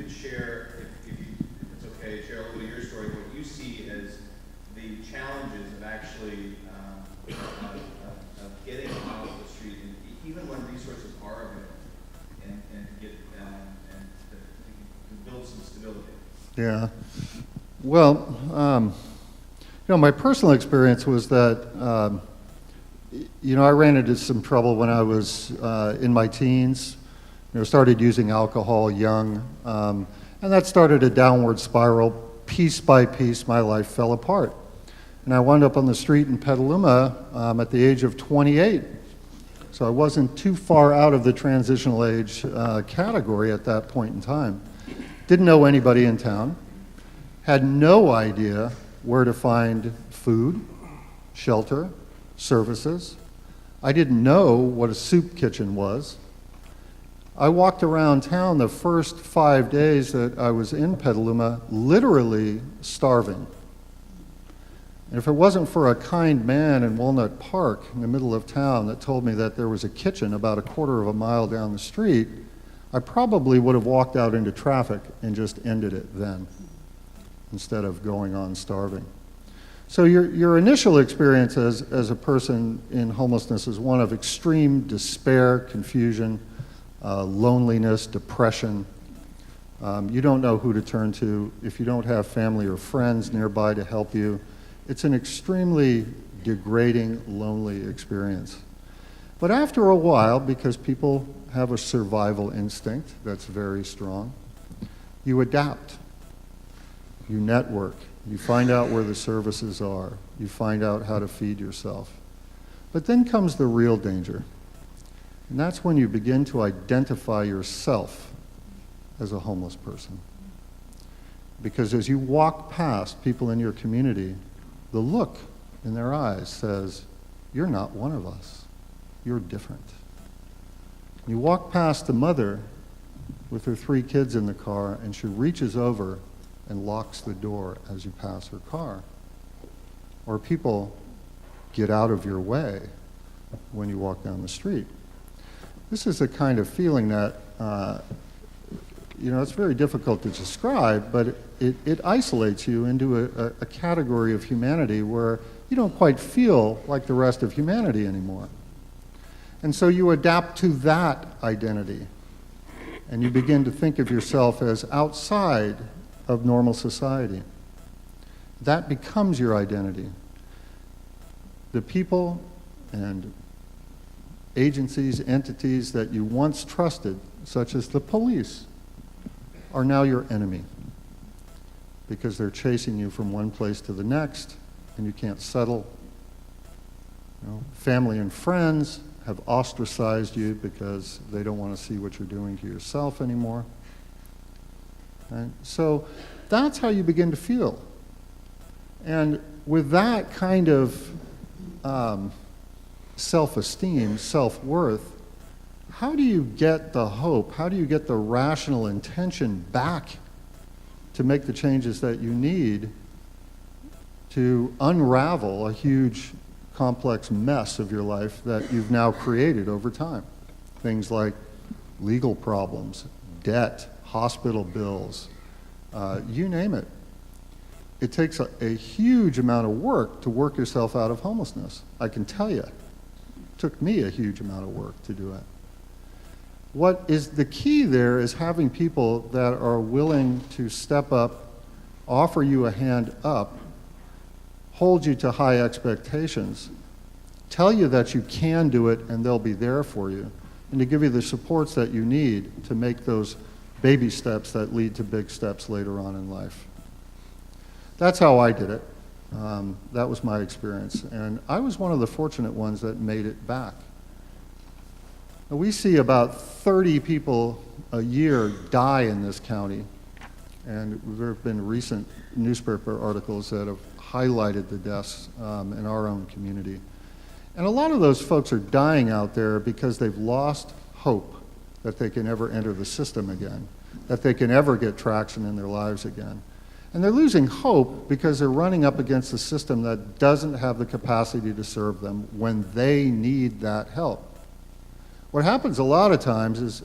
could share, if it's okay, share a little of your story, what you see as the challenges of actually of getting out of the street, and even when resources are available, and to get and to build some stability. Yeah. Well, my personal experience was that, I ran into some trouble when I was in my teens. Started using alcohol young, and that started a downward spiral. Piece by piece, my life fell apart. And I wound up on the street in Petaluma at the age of 28. So I wasn't too far out of the transitional age category at that point in time. Didn't know anybody in town. Had no idea where to find food, shelter, services. I didn't know what a soup kitchen was. I walked around town the first 5 days that I was in Petaluma, literally starving. And if it wasn't for a kind man in Walnut Park in the middle of town that told me that there was a kitchen about a quarter of a mile down the street, I probably would have walked out into traffic and just ended it then, instead of going on starving. So your initial experience as a person in homelessness is one of extreme despair, confusion, loneliness, depression. You don't know who to turn to. If you don't have family or friends nearby to help you, it's an extremely degrading, lonely experience. But after a while, because people have a survival instinct that's very strong, you adapt. You network. You find out where the services are. You find out how to feed yourself. But then comes the real danger. And that's when you begin to identify yourself as a homeless person. Because as you walk past people in your community, the look in their eyes says, you're not one of us. You're different. You walk past the mother with her 3 kids in the car, and she reaches over and locks the door as you pass her car. Or people get out of your way when you walk down the street. This is a kind of feeling that, it's very difficult to describe, but it isolates you into a category of humanity where you don't quite feel like the rest of humanity anymore. And so you adapt to that identity, and you begin to think of yourself as outside of normal society. That becomes your identity. The people and agencies, entities that you once trusted, such as the police, are now your enemy because they're chasing you from one place to the next and you can't settle. Family and friends have ostracized you because they don't want to see what you're doing to yourself anymore. Right? So that's how you begin to feel. And with that kind of self-esteem, self-worth, how do you get the hope, how do you get the rational intention back to make the changes that you need to unravel a huge, complex mess of your life that you've now created over time? Things like legal problems, debt, hospital bills, you name it. It takes a huge amount of work to work yourself out of homelessness. I can tell you. It took me a huge amount of work to do it. What is the key there is having people that are willing to step up, offer you a hand up, hold you to high expectations, tell you that you can do it and they'll be there for you, and to give you the supports that you need to make those baby steps that lead to big steps later on in life. That's how I did it. That was my experience. And I was one of the fortunate ones that made it back. Now, we see about 30 people a year die in this county. And there have been recent newspaper articles that have highlighted the deaths in our own community. And a lot of those folks are dying out there because they've lost hope that they can ever enter the system again, that they can ever get traction in their lives again. And they're losing hope because they're running up against a system that doesn't have the capacity to serve them when they need that help. What happens a lot of times is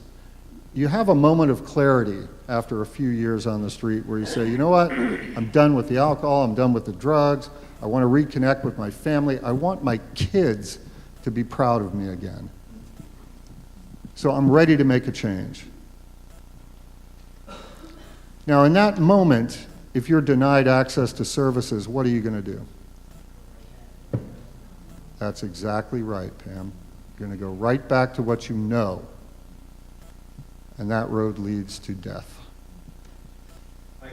you have a moment of clarity after a few years on the street where you say, you know what, I'm done with the alcohol, I'm done with the drugs, I want to reconnect with my family, I want my kids to be proud of me again. So I'm ready to make a change. Now, in that moment, if you're denied access to services, what are you going to do? That's exactly right, Pam. You're going to go right back to what you know, and that road leads to death. I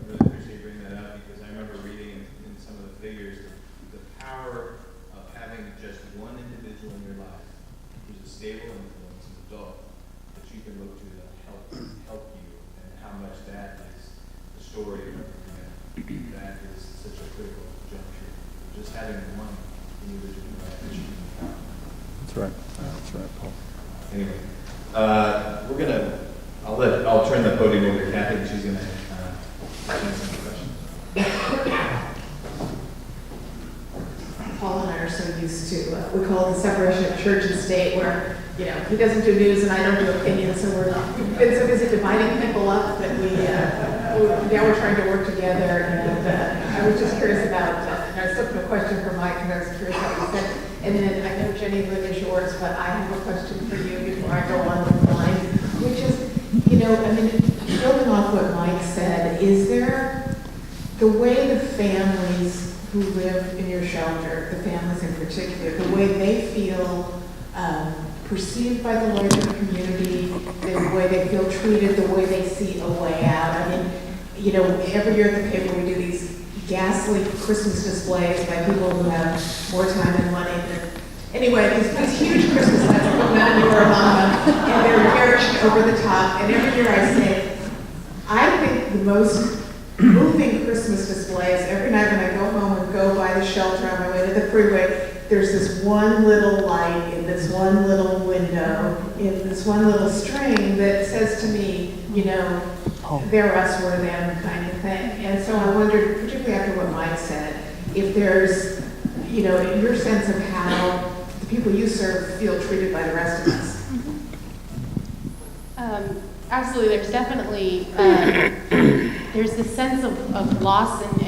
really appreciate you bringing that up, because I remember reading in some of the figures the power of having just one individual in your life who's a stable influence, an adult, that you can look to help you, and how much that is the story of everything. That is such a critical juncture. Just having one individual in your life that you can count on. That's right. That's right, Paul. Anyway, I'll turn the podium over to Kathy, and she's going to answer some questions. Paul and I are so used to, we call it the separation of church and state, where, he doesn't do news and I don't do opinions, so we've been so busy dividing people up that now we're trying to work together. And I was just curious about, I was looking at a question for Mike, and I was curious what you said. And then I know Jenny Lynn is yours, but I have a question for you before I go on with mine, which is, building off what Mike said, is there the way the families who live in your shelter, the families in particular, the way they feel perceived by the larger community, the way they feel treated, the way they see a way out? Every year at the paper we do these ghastly Christmas displays by people who have more time and money. Anyway, these huge Christmas lights, I put none of you are among them, and they're very over the top. And every year I say, I think the most moving Christmas displays, every night when I go home and go by the shelter on my way to the freeway, there's this one little light in this one little window, in this one little string that says to me, they're us, we're them kind of thing. And so I wondered, particularly after what Mike said, if there's, your sense of how the people you serve feel treated by the rest of us. Absolutely, there's definitely, there's this sense of loss and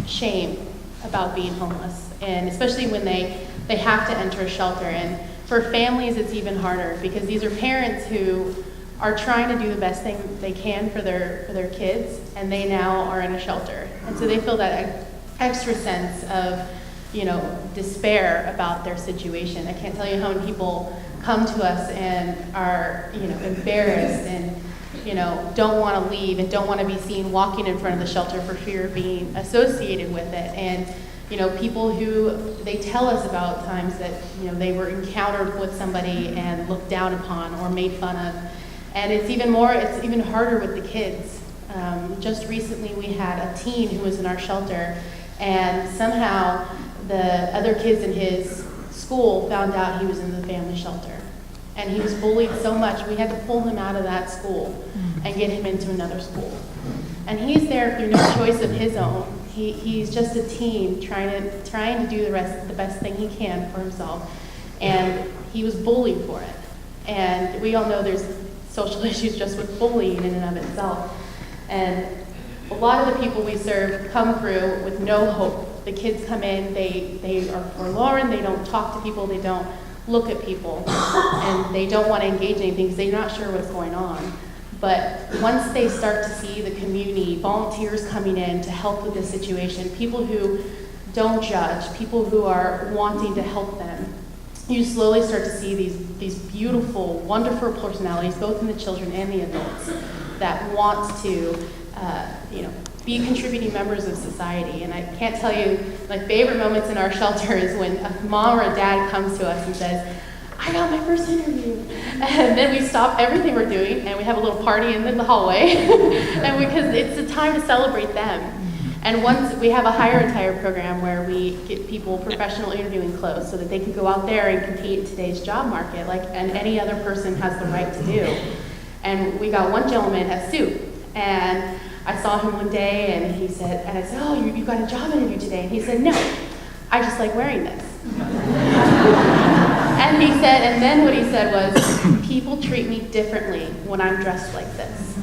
shame about being homeless, and especially when they have to enter a shelter. And for families, it's even harder, because these are parents who are trying to do the best thing they can for their kids, and they now are in a shelter. And so they feel that extra sense of, despair about their situation. I can't tell you how many people come to us and are, embarrassed and, don't want to leave and don't want to be seen walking in front of the shelter for fear of being associated with it. And, people who, they tell us about times that, they were encountered with somebody and looked down upon or made fun of. And it's even harder with the kids. Just recently we had a teen who was in our shelter, and somehow the other kids in his school found out he was in the family shelter. And he was bullied so much, we had to pull him out of that school and get him into another school. And he's there through no choice of his own. He's just a teen trying to do the best thing he can for himself. And he was bullied for it. And we all know there's social issues just with bullying in and of itself. And a lot of the people we serve come through with no hope. The kids come in, they are forlorn, they don't talk to people, they don't look at people, and they don't want to engage in anything because they're not sure what's going on. But once they start to see the community, volunteers coming in to help with this situation, people who don't judge, people who are wanting to help them, you slowly start to see these beautiful, wonderful personalities, both in the children and the adults, that want to, be contributing members of society. And I can't tell you, my favorite moments in our shelter is when a mom or a dad comes to us and says, I got my first interview. And then we stop everything we're doing and we have a little party in the hallway. And because it's a time to celebrate them. And once we have a hire and hire program where we get people professional interviewing clothes so that they can go out there and compete in today's job market and any other person has the right to do. And we got one gentleman a suit, and I saw him one day and I said, oh, you got a job interview today? And he said, no, I just like wearing this. And he said, and then what he said was, people treat me differently when I'm dressed like this.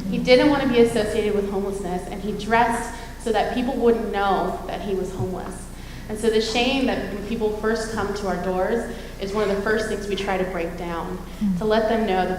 He didn't want to be associated with homelessness, and he dressed so that people wouldn't know that he was homeless. And so the shame that when people first come to our doors is one of the first things we try to break down, to let them know that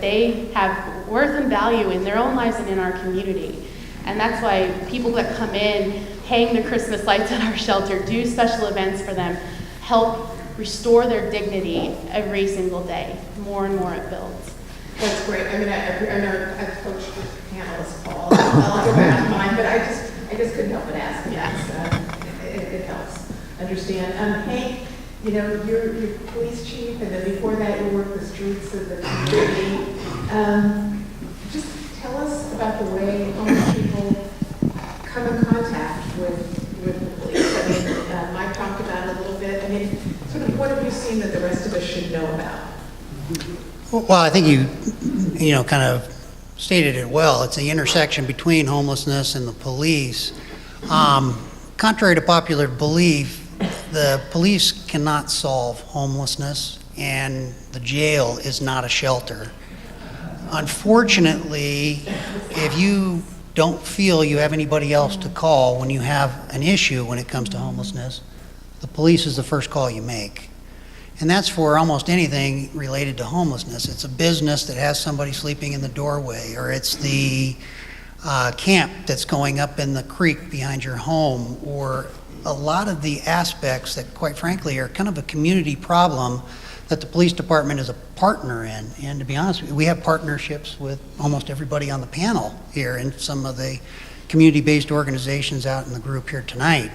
they have worth and value in their own lives and in our community. And that's why people that come in, hang the Christmas lights at our shelter, do special events for them, help restore their dignity every single day. More and more it builds. That's great. I mean, I know I've coached with panelists, Paul. I'll go back to mine, but I just couldn't help but ask. It helps understand. Hank, you know, you're police chief, and then before that, you worked the streets of the community. Just tell us about the way homeless people come in contact with the police. I mean, Mike talked about it a little bit. I mean, sort of what have you seen that the rest of us should know about? Well, I think you know, kind of stated it well. It's the intersection between homelessness and the police. Contrary to popular belief, the police cannot solve homelessness, and the jail is not a shelter. Unfortunately, if you don't feel you have anybody else to call when you have an issue when it comes to homelessness, the police is the first call you make. And that's for almost anything related to homelessness. It's a business that has somebody sleeping in the doorway, or it's the camp that's going up in the creek behind your home, or a lot of the aspects that, quite frankly, are kind of a community problem that the police department is a partner in. And to be honest with you, we have partnerships with almost everybody on the panel here and some of the community-based organizations out in the group here tonight.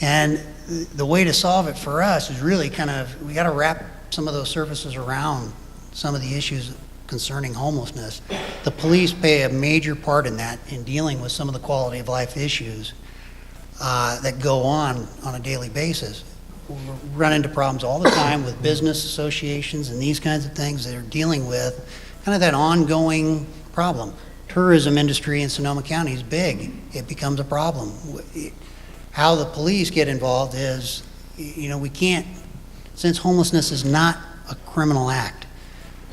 And the way to solve it for us is really kind of, we got to wrap some of those services around some of the issues concerning homelessness. The police play a major part in that, in dealing with some of the quality of life issues that go on a daily basis. We run into problems all the time with business associations and these kinds of things that are dealing with kind of that ongoing problem. Tourism industry in Sonoma County is big. It becomes a problem. How the police get involved is, you know, we can't, since homelessness is not a criminal act,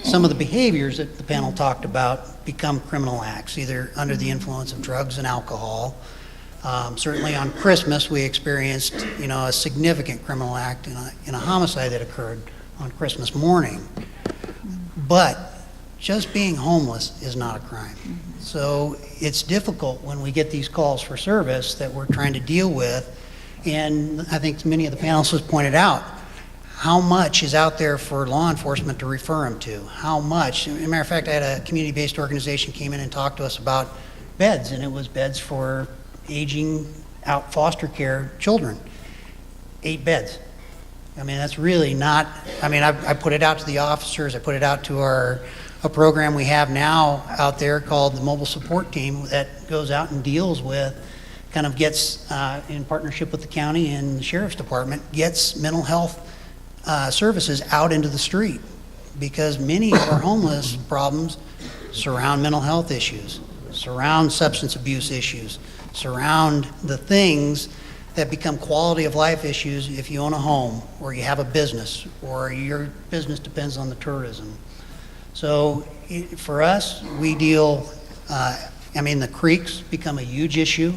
some of the behaviors that the panel talked about become criminal acts, either under the influence of drugs and alcohol. Certainly on Christmas, we experienced, you know, a significant criminal act in a homicide that occurred on Christmas morning. But just being homeless is not a crime. So it's difficult when we get these calls for service that we're trying to deal with. And I think many of the panelists have pointed out how much is out there for law enforcement to refer them to. How much. As a matter of fact, I had a community-based organization came in and talked to us about beds, and it was beds for aging out foster care children. 8 beds. I mean, that's really not, I mean, I put it out to the officers, I put it out to a program we have now out there called the Mobile Support Team that goes out and deals with, kind of gets, in partnership with the county and the sheriff's department, gets mental health services out into the street, because many of our homeless problems surround mental health issues, surround substance abuse issues, surround the things that become quality of life issues if you own a home or you have a business or your business depends on the tourism. So for us, we deal, I mean, the creeks become a huge issue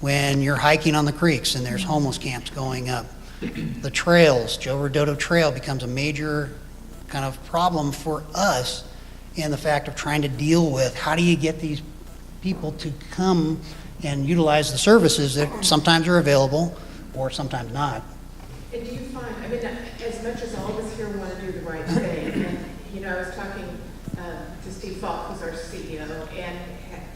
when you're hiking on the creeks and there's homeless camps going up. The trails, Joe Rodoto Trail becomes a major kind of problem for us in the fact of trying to deal with how do you get these people to come and utilize the services that sometimes are available or sometimes not. And do you find, I mean, as much as all of us here want to do the right thing, and, you know, I was talking to Steve Falk, who's our CEO, and,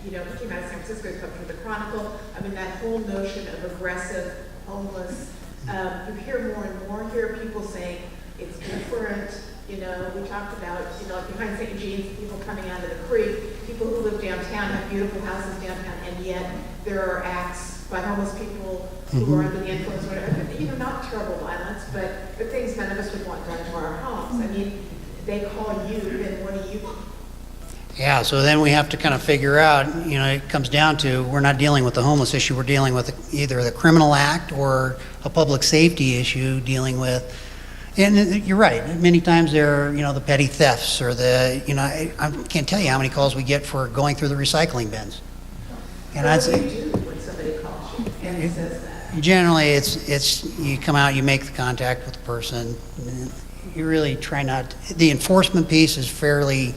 you know, he came out of San Francisco, he's come from the Chronicle. I mean, that whole notion of aggressive, homeless, you hear more and more, hear people saying it's different. You know, we talked about, you know, like behind St. Jean's, people coming out of the creek, people who live downtown have beautiful houses downtown, and yet there are acts by homeless people who are under the influence, or whatever. You know, not terrible violence, but things none of us would want done to our homes. I mean, they call you, then what do you? Yeah, so then we have to kind of figure out, you know, it comes down to, we're not dealing with the homeless issue, we're dealing with either the criminal act or a public safety issue, dealing with And you're right. Many times there are, the petty thefts or I can't tell you how many calls we get for going through the recycling bins. And What I'd do say, you do when somebody calls you and says that? generally, it's you come out, you make the contact with the person. You really try not. The enforcement piece is fairly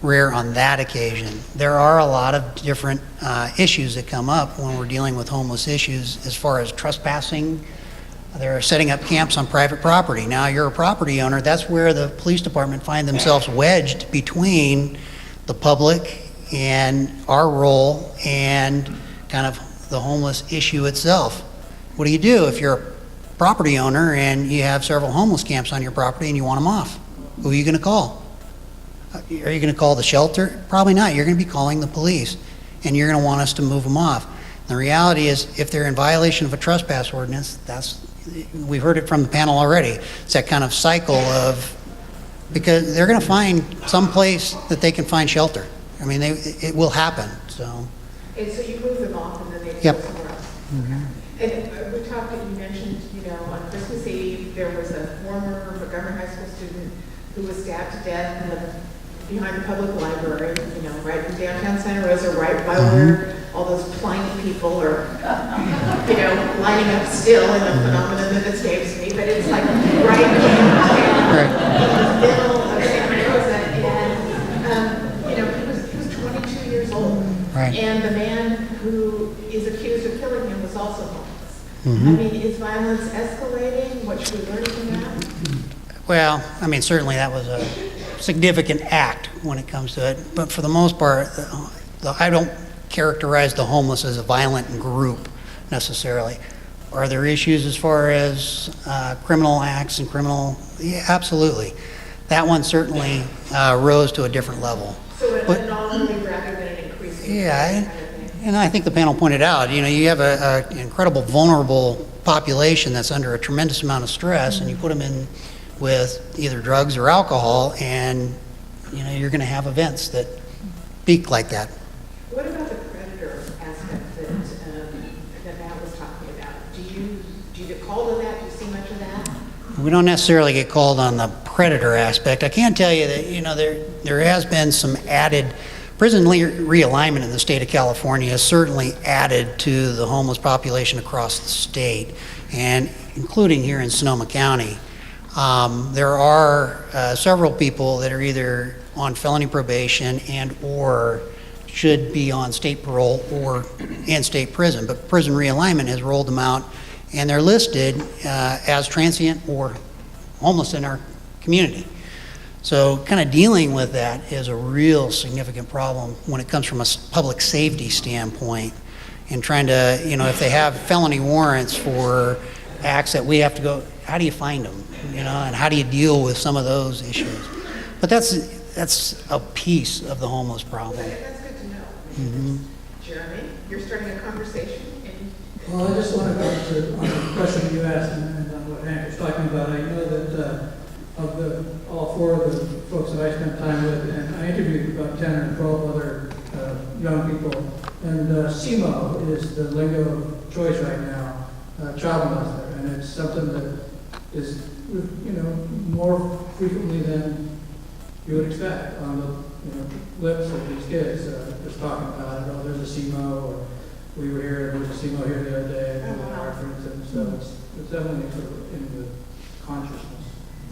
rare on that occasion. There are a lot of different issues that come up when we're dealing with homeless issues, as far as trespassing. They're setting up camps on private property. Now, you're a property owner. That's where the police department find themselves wedged between the public and our role and kind of the homeless issue itself. What do you do if you're a property owner and you have several homeless camps on your property and you want them off? Who are you going to call? Are you going to call the shelter? Probably not. You're going to be calling the police, and you're going to want us to move them off. The reality is, if they're in violation of a trespass ordinance, we've heard it from the panel already. It's that kind of cycle of, because they're going to find some place that they can find shelter. I mean, it will happen, so. And so you move them off and then they Yep. go somewhere else. And we talked, you mentioned, on Christmas Eve, there was a former Montgomery High School student who was stabbed to death behind the public library, right in downtown Santa Rosa, right by where all those blind people are, lining up still in a phenomenon that escapes me, but it's like right in the middle of Santa Rosa, and, he was 22 years old. Right. And the man who is accused of killing him was also homeless. Mhm. I mean, is violence escalating? What should we learn from that? Well, I mean, certainly that was a significant act when it comes to it, but for the most part, I don't characterize the homeless as a violent group necessarily. Are there issues as far as criminal acts and yeah, absolutely. That one certainly rose to a different level. So an But- anomaly rather than an increase in Yeah, kind of thing. and I think the panel pointed out, you have an incredible vulnerable population that's under a tremendous amount of stress, and you put them in with either drugs or alcohol, and you're going to have events that peak like that. What about the predator aspect that Matt was talking about? Do you get called on that? Do you see much of that? We don't necessarily get called on the predator aspect. I can tell you that there has been some added prison realignment in the state of California has certainly added to the homeless population across the state, and including here in Sonoma County. There are several people that are either on felony probation and or should be on state parole or in state prison, but prison realignment has rolled them out, and they're listed as transient or homeless in our community. So kind of dealing with that is a real significant problem when it comes from a public safety standpoint, and trying to, if they have felony warrants for acts that we have to go, how do you find them, and how do you deal with some of those issues? But that's a piece of the homeless problem. That's good to know. Mm-hmm. Jeremy, you're starting a conversation. Well, I just want to go to on the question you asked and on what Hank was talking about. I know that of all four of the folks that I spent time with, and I interviewed about 10 or 12 other young people, and CMO is the lingo of choice right now, child molester, and it's something that is, more frequently than you would expect on the lips of these kids just talking about it. Oh, there's a CMO, or we were here, and there's a CMO here the other day, for instance. So it's definitely sort of in the consciousness.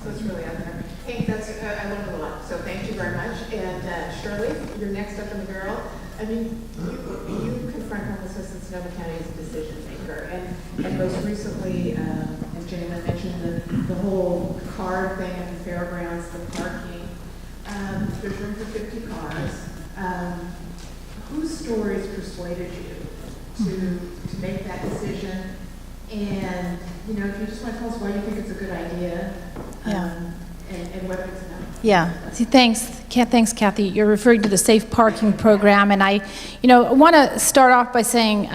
So it's really out there. Hank, I learned a lot, so thank you very much. And Shirley, you're next up in the barrel. I mean, you confront homelessness in Sonoma County as a decision maker, and most recently, as Jenny mentioned, the whole card thing at the fairgrounds, the parking. There's room for 50 cars. Whose stories persuaded you to make that decision? And, if you just want to tell us why you think it's a good idea, and whether it's enough. Yeah. See, thanks, Kathy. You're referring to the Safe Parking Program, and I want to start off by saying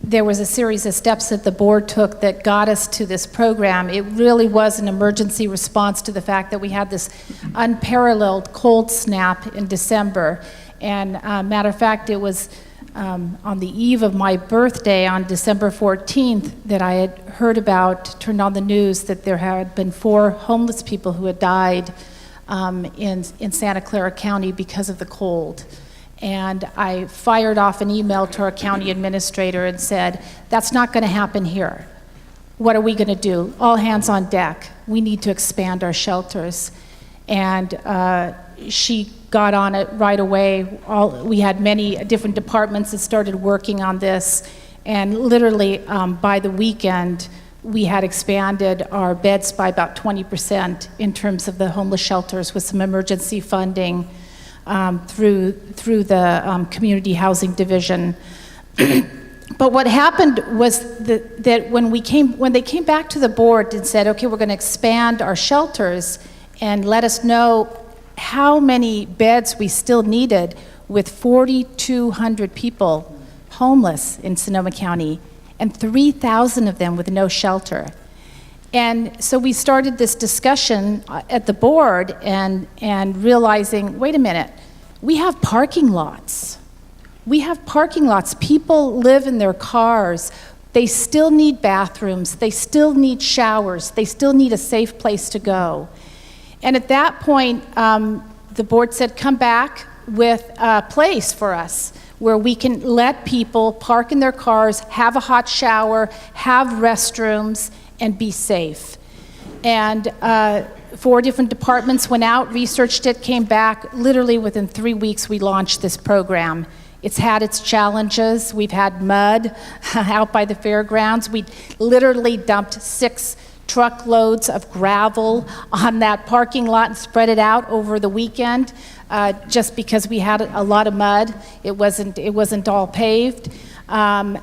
there was a series of steps that the board took that got us to this program. It really was an emergency response to the fact that we had this unparalleled cold snap in December, and matter of fact, it was on the eve of my birthday on December 14th that I had heard about, turned on the news, that there had been 4 homeless people who had died in Santa Clara County because of the cold. And I fired off an email to our county administrator and said, that's not going to happen here. What are we going to do? All hands on deck. We need to expand our shelters. And she got on it right away. We had many different departments that started working on this. And literally by the weekend, we had expanded our beds by about 20% in terms of the homeless shelters with some emergency funding through the community housing division. But what happened was that when they came back to the board and said, okay, we're going to expand our shelters and let us know how many beds we still needed with 4,200 people homeless in Sonoma County and 3,000 of them with no shelter. And so we started this discussion at the board and realizing, wait a minute, we have parking lots. We have parking lots. People live in their cars. They still need bathrooms. They still need showers. They still need a safe place to go. And at that point, the board said, come back with a place for us where we can let people park in their cars, have a hot shower, have restrooms, and be safe. And 4 different departments went out, researched it, came back. Literally within 3 weeks, we launched this program. It's had its challenges. We've had mud out by the fairgrounds. We literally dumped 6 truckloads of gravel on that parking lot and spread it out over the weekend just because we had a lot of mud. It wasn't all paved.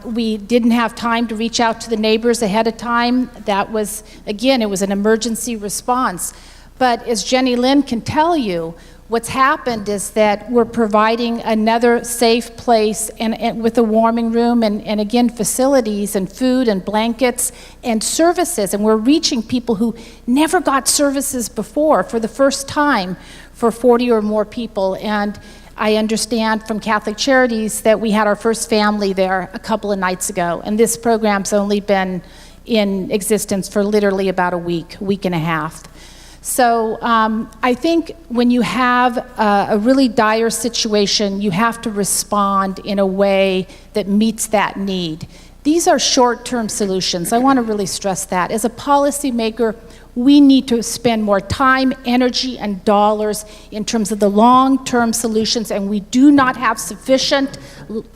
We didn't have time to reach out to the neighbors ahead of time. That was, again, it was an emergency response. But as Jenny Lynn can tell you, what's happened is that we're providing another safe place and with a warming room and again, facilities and food and blankets and services. And we're reaching people who never got services before for the first time for 40 or more people. And I understand from Catholic Charities that we had our first family there a couple of nights ago. And this program's only been in existence for literally about a week and a half. So I think when you have a really dire situation, you have to respond in a way that meets that need. These are short-term solutions. I want to really stress that. As a policymaker, we need to spend more time, energy, and dollars in terms of the long-term solutions, and we do not have sufficient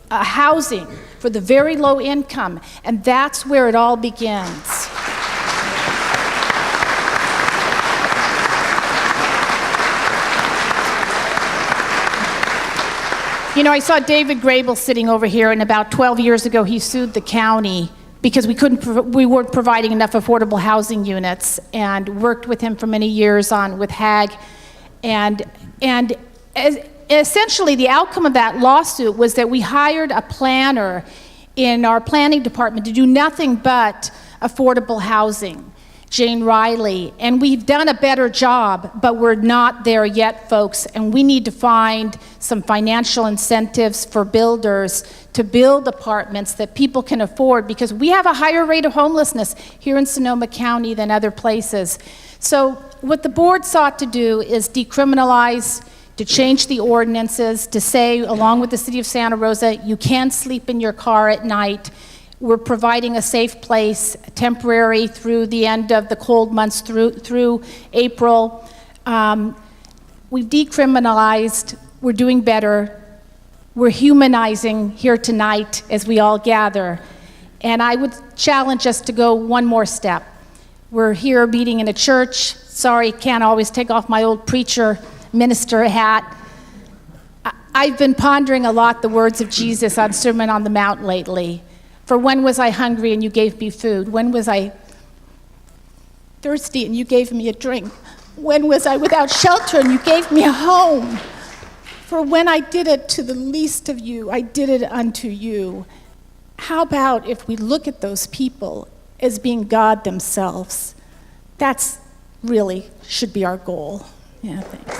housing for the very low income, and that's where it all begins. You know, I saw David Grable sitting over here, and about 12 years ago, he sued the county because we weren't providing enough affordable housing units, and worked with him for many years with HAG. And essentially, the outcome of that lawsuit was that we hired a planner in our planning department to do nothing but affordable housing, Jane Riley, and we've done a better job, but we're not there yet, folks, and we need to find some financial incentives for builders to build apartments that people can afford, because we have a higher rate of homelessness here in Sonoma County than other places. So what the board sought to do is decriminalize, to change the ordinances, to say, along with the city of Santa Rosa, you can sleep in your car at night. We're providing a safe place, temporary through the end of the cold months through April. We've decriminalized, we're doing better. We're humanizing here tonight as we all gather. And I would challenge us to go one more step. We're here meeting in a church. Sorry, can't always take off my old preacher, minister hat. I've been pondering a lot the words of Jesus on Sermon on the Mount lately. For when was I hungry and you gave me food? When was I thirsty and you gave me a drink? When was I without shelter and you gave me a home? For when I did it to the least of you, I did it unto you. How about if we look at those people as being God themselves? That's really should be our goal. Yeah, thanks.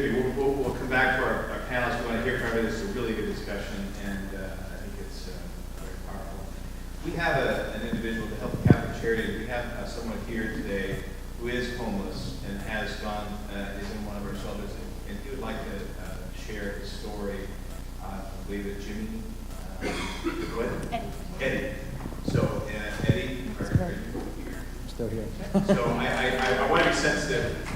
We'll come back to our panelists. We want to hear from everybody. This is a really good discussion, and I think it's very powerful. We have an individual to help Catholic Charities. We have someone here today who is homeless and has gone, is in one of our shelters, and he would like to share his story. I believe it's Jimmy. Go ahead. Eddie. So, Eddie, are you here? Still here. So I want to be sensitive.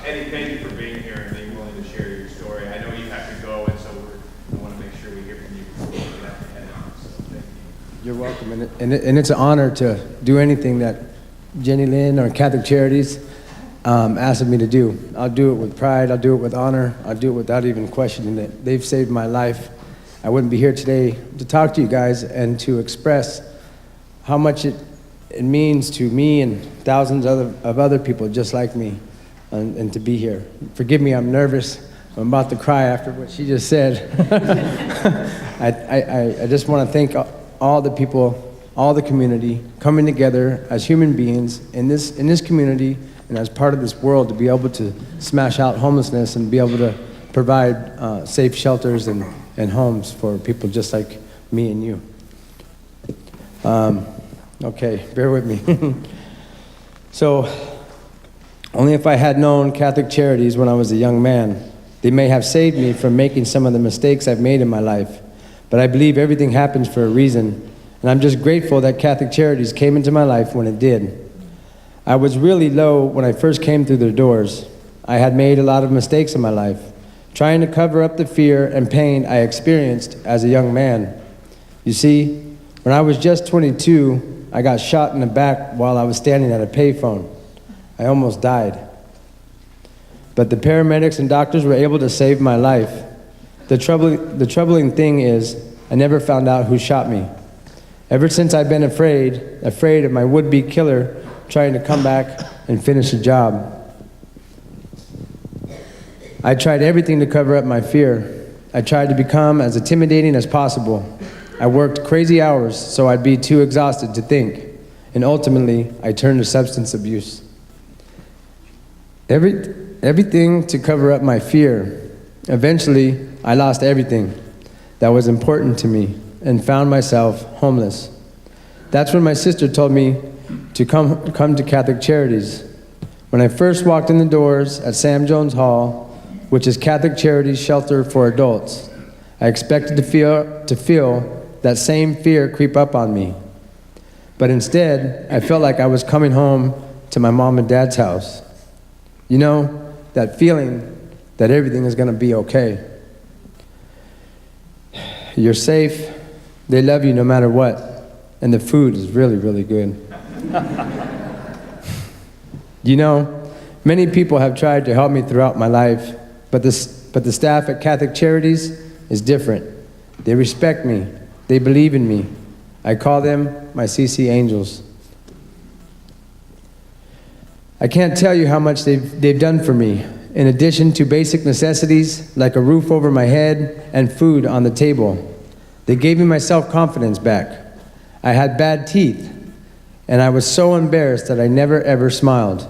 Eddie, thank you for being here and being willing to share your story. I know you have to go, and so I want to make sure we hear from you before we get out ahead of you. So thank you. You're welcome. And it's an honor to do anything that Jenny Lynn or Catholic Charities asked me to do. I'll do it with pride. I'll do it with honor. I'll do it without even questioning it. They've saved my life. I wouldn't be here today to talk to you guys and to express how much it means to me and thousands of other people just like me, and to be here. Forgive me, I'm nervous. I'm about to cry after what she just said. I just want to thank all the people, all the community, coming together as human beings in this community and as part of this world to be able to smash out homelessness and be able to provide safe shelters and homes for people just like me and you. Okay, bear with me. So, only if I had known Catholic Charities when I was a young man, they may have saved me from making some of the mistakes I've made in my life. But I believe everything happens for a reason, and I'm just grateful that Catholic Charities came into my life when it did. I was really low when I first came through their doors. I had made a lot of mistakes in my life, trying to cover up the fear and pain I experienced as a young man. You see, when I was just 22, I got shot in the back while I was standing at a payphone. I almost died. But the paramedics and doctors were able to save my life. The troubling thing is, I never found out who shot me. Ever since I've been afraid of my would-be killer trying to come back and finish the job. I tried everything to cover up my fear. I tried to become as intimidating as possible. I worked crazy hours so I'd be too exhausted to think, and ultimately I turned to substance abuse. Everything to cover up my fear. Eventually, I lost everything that was important to me and found myself homeless. That's when my sister told me to come to Catholic Charities. When I first walked in the doors at Sam Jones Hall, which is Catholic Charities shelter for adults, I expected to feel that same fear creep up on me. But instead, I felt like I was coming home to my mom and dad's house. You know, that feeling that everything is going to be okay. You're safe, they love you no matter what, and the food is really, really good. You know, many people have tried to help me throughout my life, but the staff at Catholic Charities is different. They respect me. They believe in me. I call them my CC angels. I can't tell you how much they've done for me. In addition to basic necessities like a roof over my head and food on the table, they gave me my self-confidence back. I had bad teeth, and I was so embarrassed that I never ever smiled.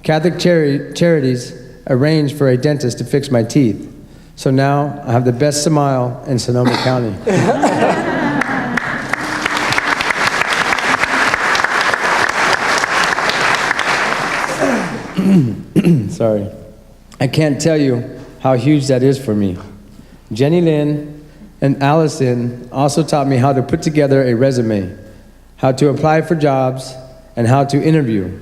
Catholic Charities arranged for a dentist to fix my teeth. So now I have the best smile in Sonoma County. Sorry. I can't tell you how huge that is for me. Jenny Lynn and Allison also taught me how to put together a resume, how to apply for jobs, and how to interview.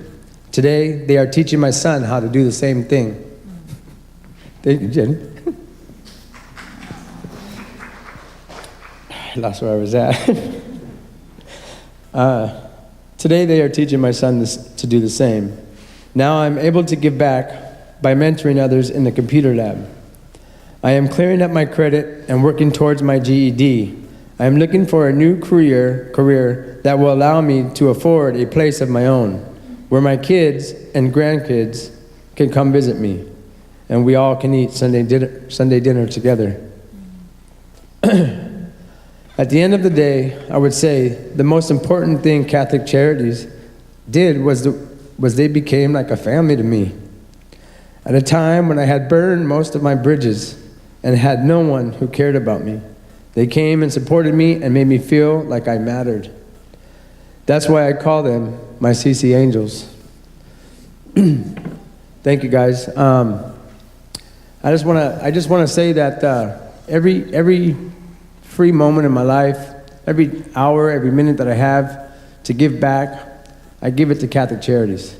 Today, they are teaching my son how to do the same thing. Thank you, Jenny. I lost where I was at. Today, they are teaching my son to do the same. Now I'm able to give back by mentoring others in the computer lab. I am clearing up my credit and working towards my GED. I am looking for a new career that will allow me to afford a place of my own, where my kids and grandkids can come visit me, and we all can eat Sunday dinner together. At the end of the day, I would say the most important thing Catholic Charities did was they became like a family to me. At a time when I had burned most of my bridges and had no one who cared about me, they came and supported me and made me feel like I mattered. That's why I call them my CC Angels. Thank you, guys. I just want to say that every free moment in my life, every hour, every minute that I have to give back, I give it to Catholic Charities.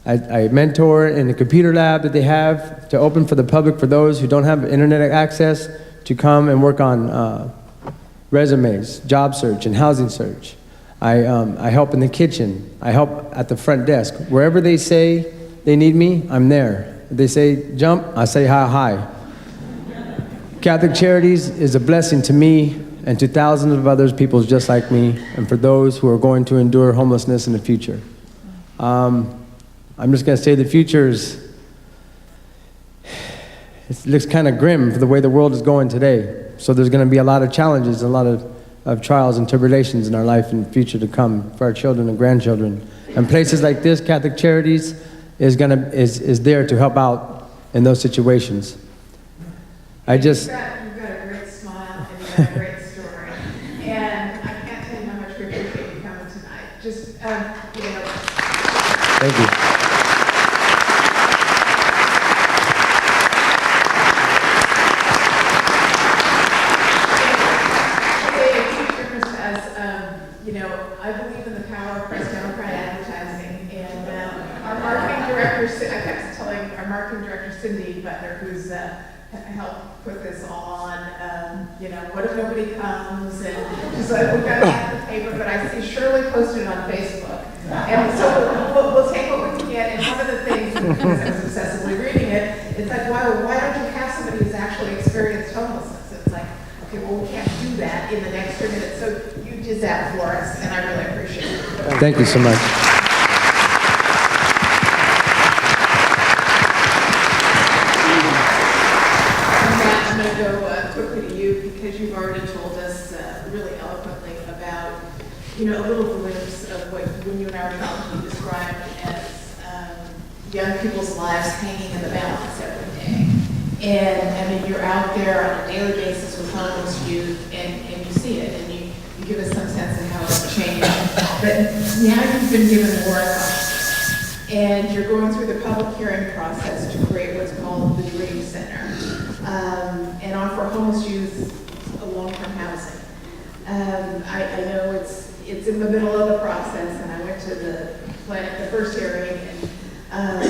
I mentor in the computer lab that they have to open for the public for those who don't have internet access to come and work on resumes, job search, and housing search. I help in the kitchen. I help at the front desk. Wherever they say they need me, I'm there. If they say jump, I say hi. Catholic Charities is a blessing to me and to thousands of other people just like me, and for those who are going to endure homelessness in the future. I'm just going to say the future it looks kind of grim for the way the world is going today. So there's going to be a lot of challenges, a lot of trials and tribulations in our life in the future to come for our children and grandchildren. And places like this, Catholic Charities, is there to help out in those situations. You've got a great smile and you've got a great story. And I can't tell you how much we appreciate you coming tonight. Just, Thank you. I believe in the power of press Democrat advertising, and our marketing director, I kept telling our marketing director, Cindy Butler, who's helped put this all on, what if nobody comes, and she's like, we've got to have the paper, but I see Shirley posted it on Facebook, and so we'll take what we can get, and one of the things, because I was obsessively reading it, it's like, why don't you have somebody who's actually experienced homelessness? It's like, okay, well, we can't do that in the next 3 minutes, so you did that for us, and I really appreciate it. Thank you so much. I'm going to go quickly to you because you've already told us really eloquently about, a little glimpse of what when you and I were talking, you described as young people's lives hanging in the balance every day. And you're out there on a daily basis with homeless youth, and you see it, and you give us some sense of how it's changed. But now you've been given more authority, and you're going through the public hearing process to create what's called the Dream Center, and offer homeless youth long-term housing. I know it's in the middle of the process, and I went to the first hearing and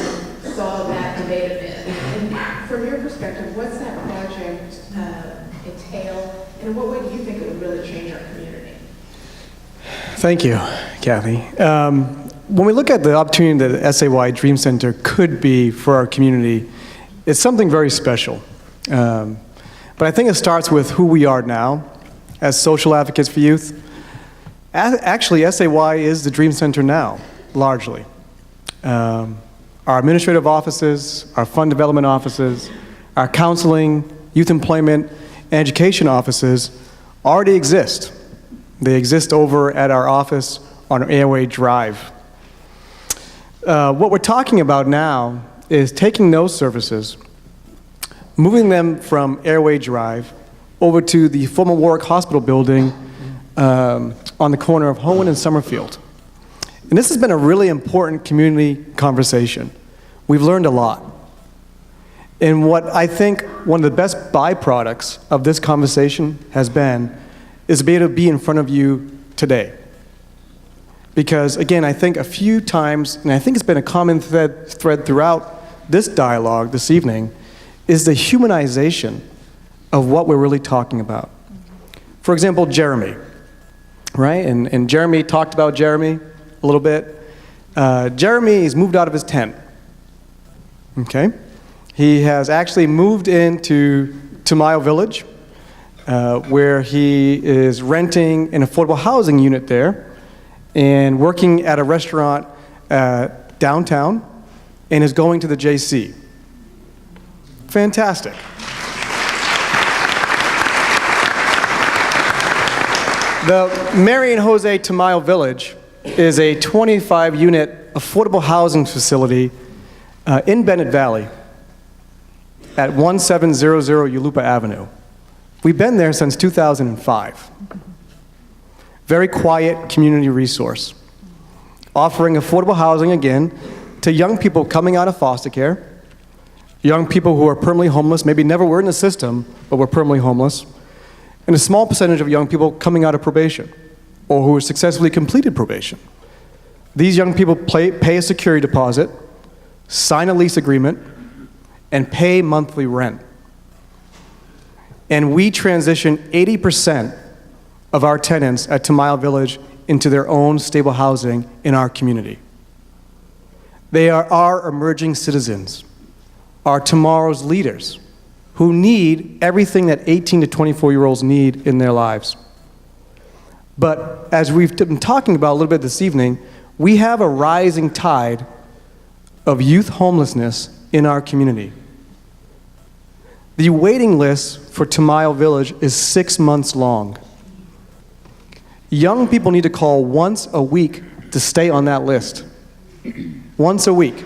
saw that debate a bit. And from your perspective, what's that project entail, and in what way do you think it would really change our community? Thank you, Kathy. When we look at the opportunity that the SAY Dream Center could be for our community, it's something very special. But I think it starts with who we are now as social advocates for youth. Actually, SAY is the Dream Center now, largely. Our administrative offices, our fund development offices, our counseling, youth employment, and education offices already exist. They exist over at our office on Airway Drive. What we're talking about now is taking those services, moving them from Airway Drive over to the former Warwick Hospital building on the corner of Hohen and Summerfield. And this has been a really important community conversation. We've learned a lot. And what I think one of the best byproducts of this conversation has been is to be able to be in front of you today. Because again, I think a few times, and I think it's been a common thread throughout this dialogue this evening, is the humanization of what we're really talking about. For example, Jeremy, right? And Jeremy talked about Jeremy a little bit. Jeremy has moved out of his tent, okay? He has actually moved into Tamayo Village, where he is renting an affordable housing unit there and working at a restaurant downtown and is going to the JC. Fantastic. The Mary and Jose Tamayo Village is a 25-unit affordable housing facility in Bennett Valley. at 1700 Yulupa Avenue. We've been there since 2005. Very quiet community resource, offering affordable housing again to young people coming out of foster care, young people who are permanently homeless, maybe never were in the system, but were permanently homeless, and a small percentage of young people coming out of probation or who have successfully completed probation. These young people pay a security deposit, sign a lease agreement, and pay monthly rent. And we transition 80% of our tenants at Tamayo Village into their own stable housing in our community. They are our emerging citizens, our tomorrow's leaders, who need everything that 18 to 24-year-olds need in their lives. But as we've been talking about a little bit this evening, we have a rising tide of youth homelessness in our community. The waiting list for Tamayo Village is 6 months long. Young people need to call once a week to stay on that list. Once a week.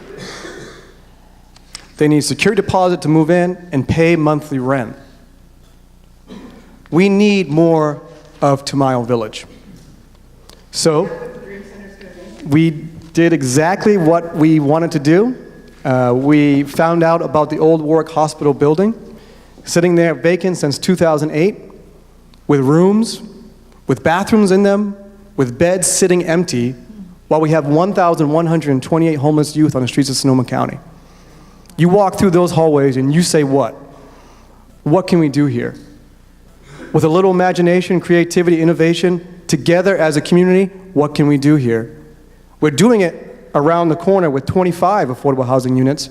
They need security deposit to move in and pay monthly rent. We need more of Tamayo Village. So, we did exactly what we wanted to do. We found out about the old Warwick Hospital building, sitting there vacant since 2008, with rooms, with bathrooms in them, with beds sitting empty, while we have 1,128 homeless youth on the streets of Sonoma County. You walk through those hallways and you say, what? What can we do here? With a little imagination, creativity, innovation, together as a community, what can we do here? We're doing it around the corner with 25 affordable housing units